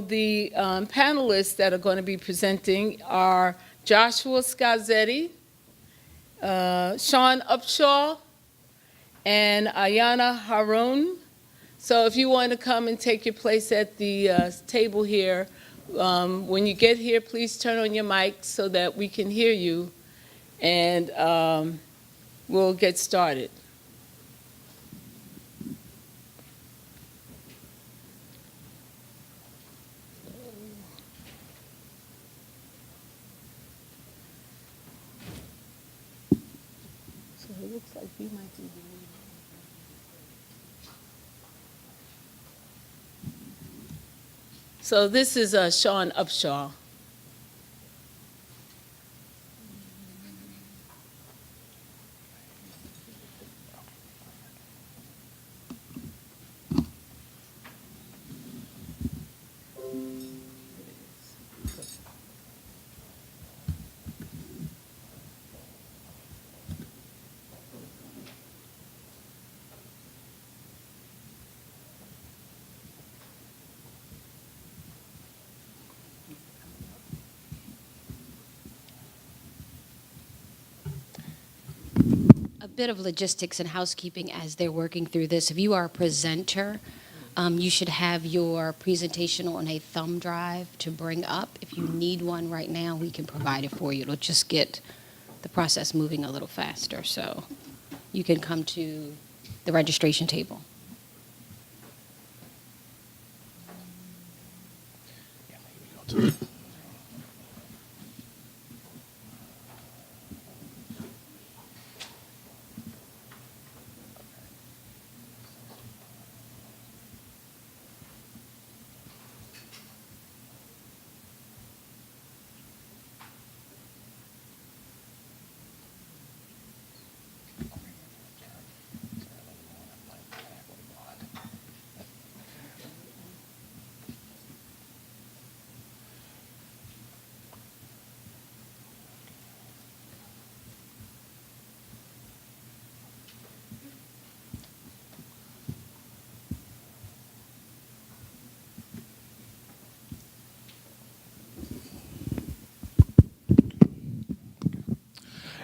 The panelists that are going to be presenting are Joshua Scazzetti, Sean Upshaw, and Ayana Haroun. So if you want to come and take your place at the table here, when you get here, please turn on your mic so that we can hear you, and we'll get started. So it looks like we might do the So this is Sean Upshaw. A bit of logistics and housekeeping as they're working through this. If you are a presenter, you should have your presentation on a thumb drive to bring up. If you need one right now, we can provide it for you. It'll just get the process moving a little faster. So you can come to the registration table.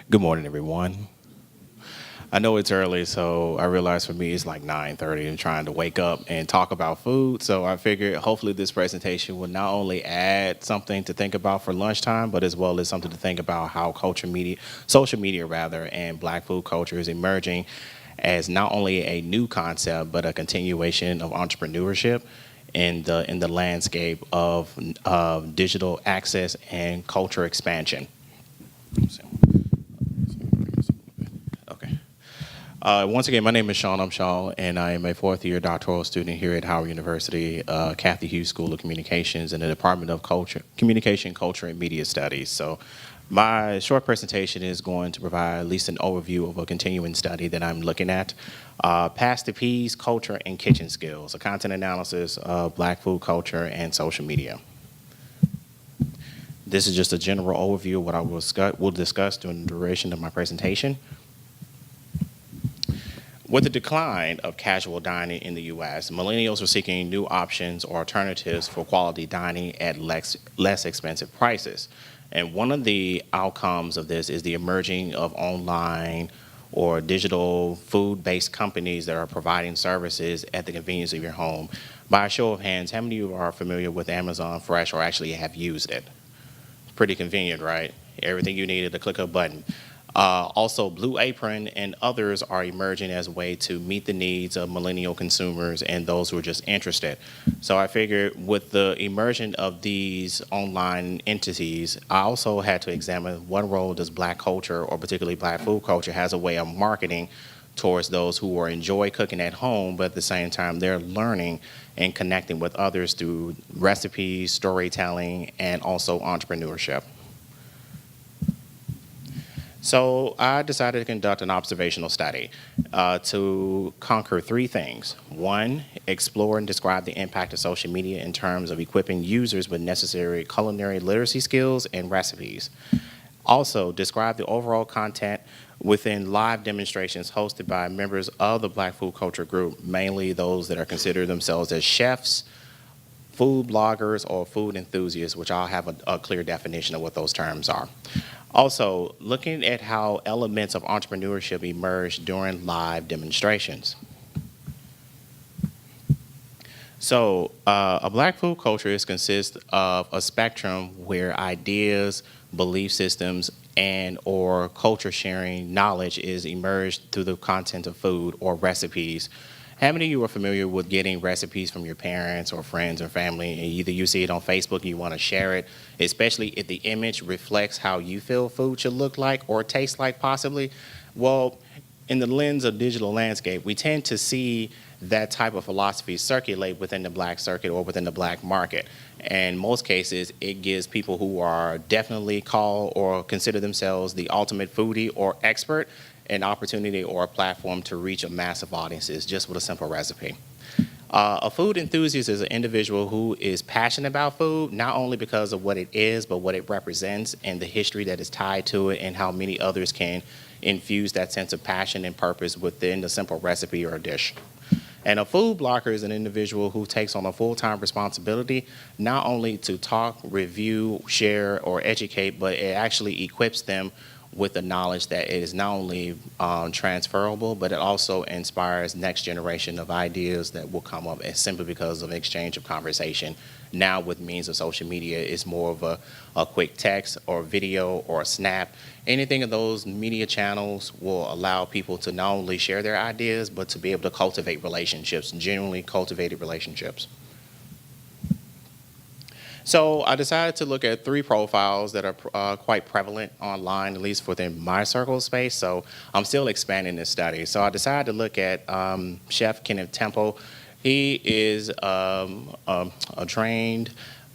Good morning, everyone. I know it's early, so I realize for me it's like 9:30 and trying to wake up and talk about food. So I figured hopefully this presentation will not only add something to think about for lunchtime, but as well as something to think about how social media rather, and Black food culture is emerging as not only a new concept, but a continuation of entrepreneurship in the landscape of digital access and culture expansion. Okay. Once again, my name is Sean Upshaw, and I am a fourth-year doctoral student here at Howard University, Kathy Hughes School of Communications in the Department of Communication, Culture, and Media Studies. So my short presentation is going to provide at least an overview of a continuing study that I'm looking at, Past the Peas, Culture, and Kitchen Skills, a content analysis of Black food culture and social media. This is just a general overview of what I will discuss during the duration of my presentation. With the decline of casual dining in the U.S., millennials are seeking new options or alternatives for quality dining at less expensive prices. And one of the outcomes of this is the emerging of online or digital food-based companies that are providing services at the convenience of your home. By a show of hands, how many of you are familiar with Amazon Fresh or actually have used it? Pretty convenient, right? Everything you need at the click of a button. Also, Blue Apron and others are emerging as a way to meet the needs of millennial consumers and those who are just interested. So I figured with the immersion of these online entities, I also had to examine what role does Black culture, or particularly Black food culture, has a way of marketing towards those who enjoy cooking at home, but at the same time they're learning and connecting with others through recipes, storytelling, and also entrepreneurship. So I decided to conduct an observational study to conquer three things. One, explore and describe the impact of social media in terms of equipping users with necessary culinary literacy skills and recipes. Also, describe the overall content within live demonstrations hosted by members of the Black food culture group, mainly those that are considered themselves as chefs, food bloggers or food enthusiasts, which I'll have a clear definition of what those terms are. Also, looking at how elements of entrepreneurship emerge during live demonstrations. So, a black food culture consists of a spectrum where ideas, belief systems, and or culture sharing knowledge is emerged through the content of food or recipes. How many of you are familiar with getting recipes from your parents or friends or family, and either you see it on Facebook and you want to share it, especially if the image reflects how you feel food should look like or taste like possibly? Well, in the lens of digital landscape, we tend to see that type of philosophy circulate within the black circuit or within the black market. In most cases, it gives people who are definitely call or consider themselves the ultimate foodie or expert an opportunity or a platform to reach a massive audiences just with a simple recipe. A food enthusiast is an individual who is passionate about food, not only because of what it is, but what it represents and the history that is tied to it and how many others can infuse that sense of passion and purpose within the simple recipe or a dish. And a food blogger is an individual who takes on a full-time responsibility, not only to talk, review, share, or educate, but it actually equips them with the knowledge that it is not only transferable, but it also inspires next generation of ideas that will come up simply because of exchange of conversation. Now with means of social media, it's more of a quick text or video or a snap. Anything of those media channels will allow people to not only share their ideas, but to be able to cultivate relationships, genuinely cultivated relationships. So I decided to look at 3 profiles that are quite prevalent online, at least within my circle space. So I'm still expanding this study. So I decided to look at Chef Kenneth Temple. He is a trained,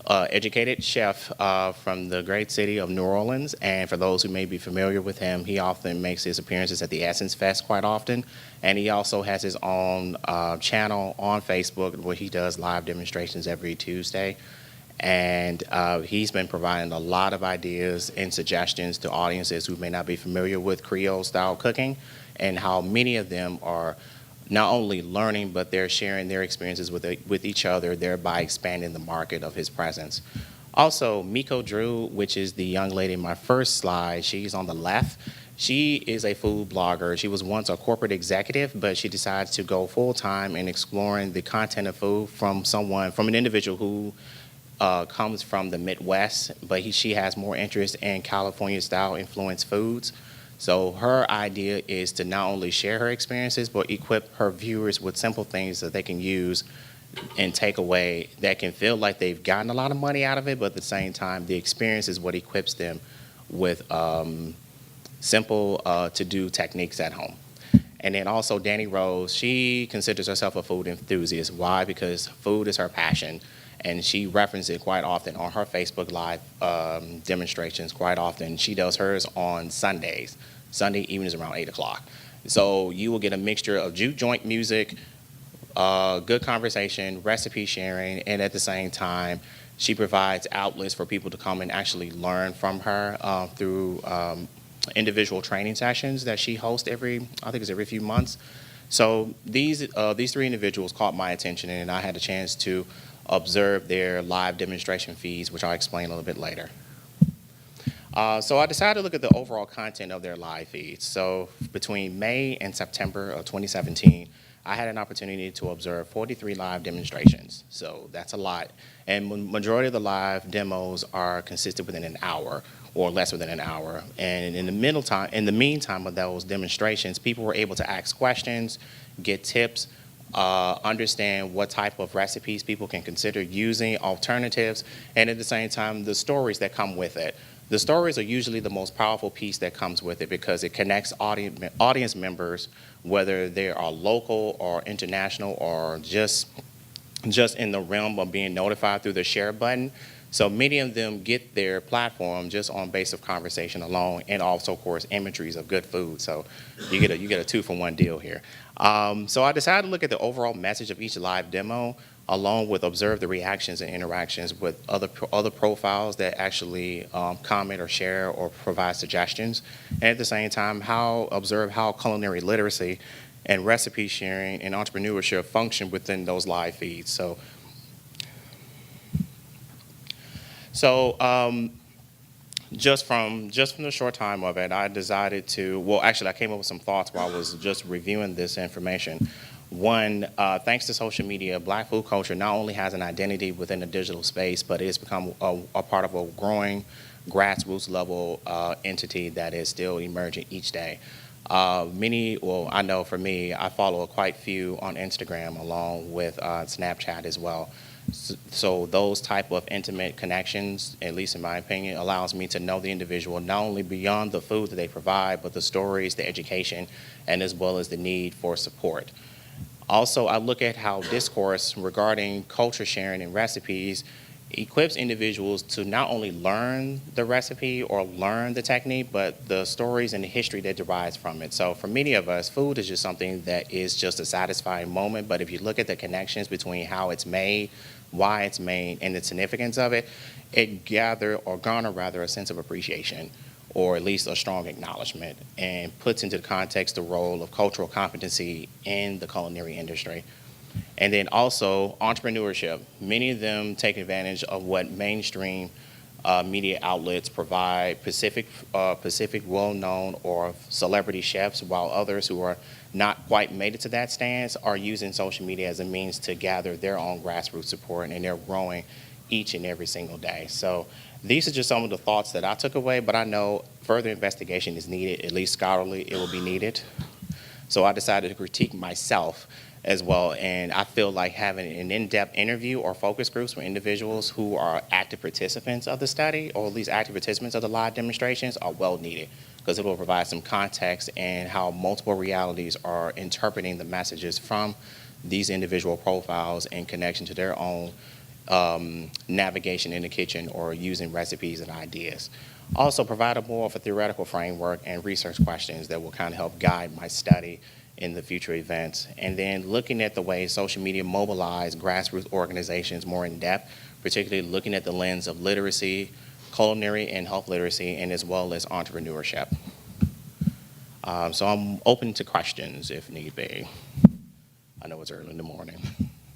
educated chef from the great city of New Orleans. And for those who may be familiar with him, he often makes his appearances at the Essence Fest quite often. And he also has his own channel on Facebook where he does live demonstrations every Tuesday. And he's been providing a lot of ideas and suggestions to audiences who may not be familiar with Creole-style cooking, and how many of them are not only learning, but they're sharing their experiences with each other, thereby expanding the market of his presence. Also, Miko Drew, which is the young lady in my first slide, she's on the left. She is a food blogger. She was once a corporate executive, but she decided to go full-time in exploring the content of food from an individual who comes from the Midwest, but she has more interest in California-style influenced foods. So her idea is to not only share her experiences, but equip her viewers with simple things that they can use and take away that can feel like they've gotten a lot of money out of it, but at the same time, the experience is what equips them with simple to-do techniques at home. And then also Danny Rose, she considers herself a food enthusiast. Why? Because food is her passion. And she references it quite often on her Facebook Live demonstrations quite often. She does hers on Sundays. Sunday evenings around 8 o'clock. So you will get a mixture of juke joint music, good conversation, recipe sharing, and at the same time, she provides outlets for people to come and actually learn from her through individual training sessions that she hosts every few months. So these 3 individuals caught my attention, and I had a chance to observe their live demonstration feeds, which I'll explain a little bit later. So I decided to look at the overall content of their live feeds. So between May and September of 2017, I had an opportunity to observe 43 live demonstrations. So that's a lot. And majority of the live demos are consistent within an hour or less than an hour. And in the meantime of those demonstrations, people were able to ask questions, get tips, understand what type of recipes people can consider using, alternatives, and at the same time, the stories that come with it. The stories are usually the most powerful piece that comes with it because it connects audience members, whether they are local or international or just in the realm of being notified through the share button. So many of them get their platform just on base of conversation alone, and also, of course, imageries of good food. So you get a 2-for-1 deal here. So I decided to look at the overall message of each live demo, along with observe the reactions and interactions with other profiles that actually comment or share or provide suggestions, and at the same time, observe how culinary literacy and recipe sharing and entrepreneurship function within those live feeds. So So just from the short time of it, I decided to. Well, actually, I came up with some thoughts while I was just reviewing this information. One, thanks to social media, Black food culture not only has an identity within the digital space, but it's become a part of a growing grassroots level entity that is still emerging each day. Well, I know for me, I follow quite few on Instagram along with Snapchat as well. So those type of intimate connections, at least in my opinion, allows me to know the individual not only beyond the food that they provide, but the stories, the education, and as well as the need for support. Also, I look at how discourse regarding culture sharing and recipes equips individuals to not only learn the recipe or learn the technique, but the stories and the history that derives from it. So for many of us, food is just something that is just a satisfying moment, but if you look at the connections between how it's made, why it's made, and the significance of it, it garner rather a sense of appreciation, or at least a strong acknowledgement, and puts into the context the role of cultural competency in the culinary industry. And then also entrepreneurship. Many of them take advantage of what mainstream media outlets provide, specific well-known or celebrity chefs, while others who are not quite made it to that stance are using social media as a means to gather their own grassroots support, and they're growing each and every single day. So these are just some of the thoughts that I took away, but I know further investigation is needed, at least scholarly, it will be needed. So I decided to critique myself as well, and I feel like having an in-depth interview or focus groups with individuals who are active participants of the study, or at least active participants of the live demonstrations, are well needed, because it will provide some context and how multiple realities are interpreting the messages from these individual profiles in connection to their own navigation in the kitchen or using recipes and ideas. Also provide a more of a theoretical framework and research questions that will kind of help guide my study in the future events. And then looking at the way social media mobilize grassroots organizations more in depth, particularly looking at the lens of literacy, culinary and health literacy, and as well as entrepreneurship. So I'm open to questions if need be. I know it's early in the morning.